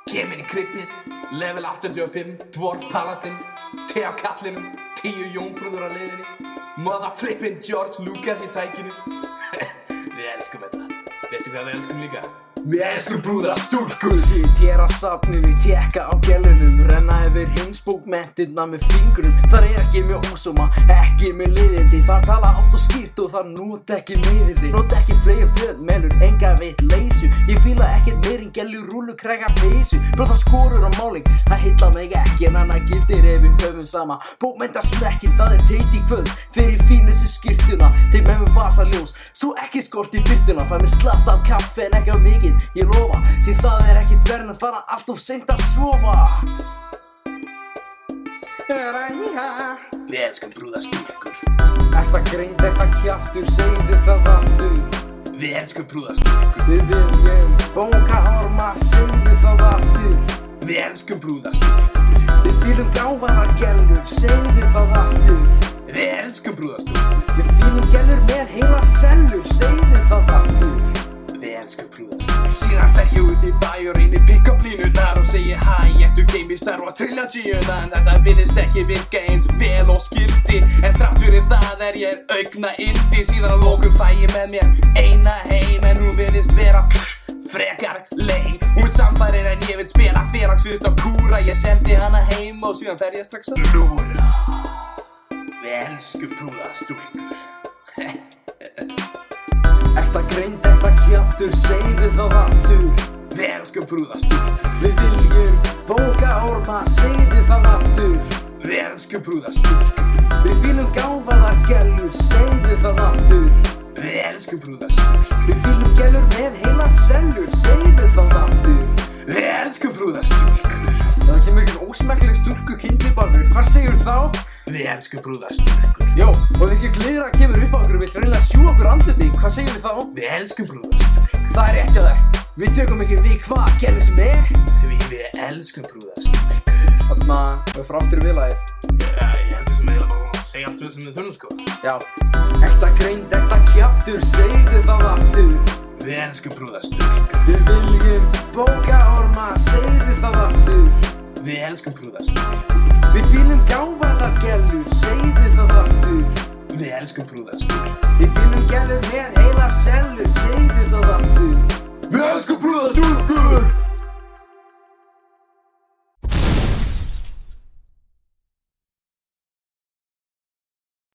Kem inn í kryppið, level 85, dwarf paladin, te á kallinum, 10 jómfrúður á leiðinni, motherflippin George Lucas í tækinu. Við elskum þetta. Veistu hvað við elskum líka? Við elskum brúðastúlkur. Sitt hér á safninu, tékka á gælunum, renna yfir heimsbókmenntirna með fingrum. Þar ekki með ósóma, ekki með leiðindi, þar tala hátt og skýrt og þar nota ekki miðindi. Nota ekki fleiri föðmelur, enga veit leysu. Ég fíla ekkert meir en gælu rúlu kræka peysu. Brota skorur á máling, það heilla mig ekki en annað gildir ef við höfum sama. Bókmenntasmekkin, það teit í kvöld, fyrir fínustu skyrtuna, þeim hefur vasaljós, svo ekki skort í byrtuna. Fæ mér slatt af kaffi en ekki á mikið, ég lofa, því það ekkert verð en að fara allt of seint að sofa. Við elskum brúðastúlkur. Ekta greind, ekta kjaftur, segðu það aftur. Við elskum brúðastúlkur. Við viljum bókaorma, segðu það aftur. Við elskum brúðastúlkur. Við fýlum gáfaðar gælur, segðu það aftur. Við elskum brúðastúlkur. Við fýlum gælur með heila sellur, segðu það aftur. Við elskum brúðastúlkur. Síðan fer ég út í bæ og reyni pick up línunar og segi hæ, ertu game í Star Wars trilogíuna. En þetta virðist ekki virka eins vel og skildi, en þrátt fyrir það ég augna indi. Síðan að lokum fæ ég með mér eina heim, en hún virðist vera frekar lame. Hún samfærir en ég vil spila félagsfyrst á kúra. Ég sendi hana heim og síðan fer ég strax að lúra. Við elskum brúðastúlkur. Ekta greind, ekta kjaftur, segðu það aftur. Við elskum brúðastúlkur. Við viljum bókaorma, segðu það aftur. Við elskum brúðastúlkur. Við fýlum gáfaðar gælur, segðu það aftur. Við elskum brúðastúlkur. Við fýlum gælur með heila sellur, segðu það aftur. Við elskum brúðastúlkur. Það kemur einhvern ósmekkleg stúlku kynntibakur, hvað segir þá? Við elskum brúðastúlkur. Jó, og ef ekki glera kemur upp á okkur og vill reynilega sjú okkur andliti, hvað segir þá? Við elskum brúðastúlkur. Það rétt hjá þér. Við tökum ekki við hvað gælum sem Því við elskum brúðastúlkur. Þarna, við frá aftur viðlagið. Já, ég held þessum eiginlega bara að segja allt sem við þurfum sko. Já. Ekta greind, ekta kjaftur, segðu það aftur. Við elskum brúðastúlkur. Við viljum bókaorma, segðu það aftur. Við elskum brúðastúlkur. Við fýlum gáfaðar gælur, segðu það aftur. Við elskum brúðastúlkur. Við fýlum gælur með heila sellur, segðu það aftur. Við elskum brúðastúlkur.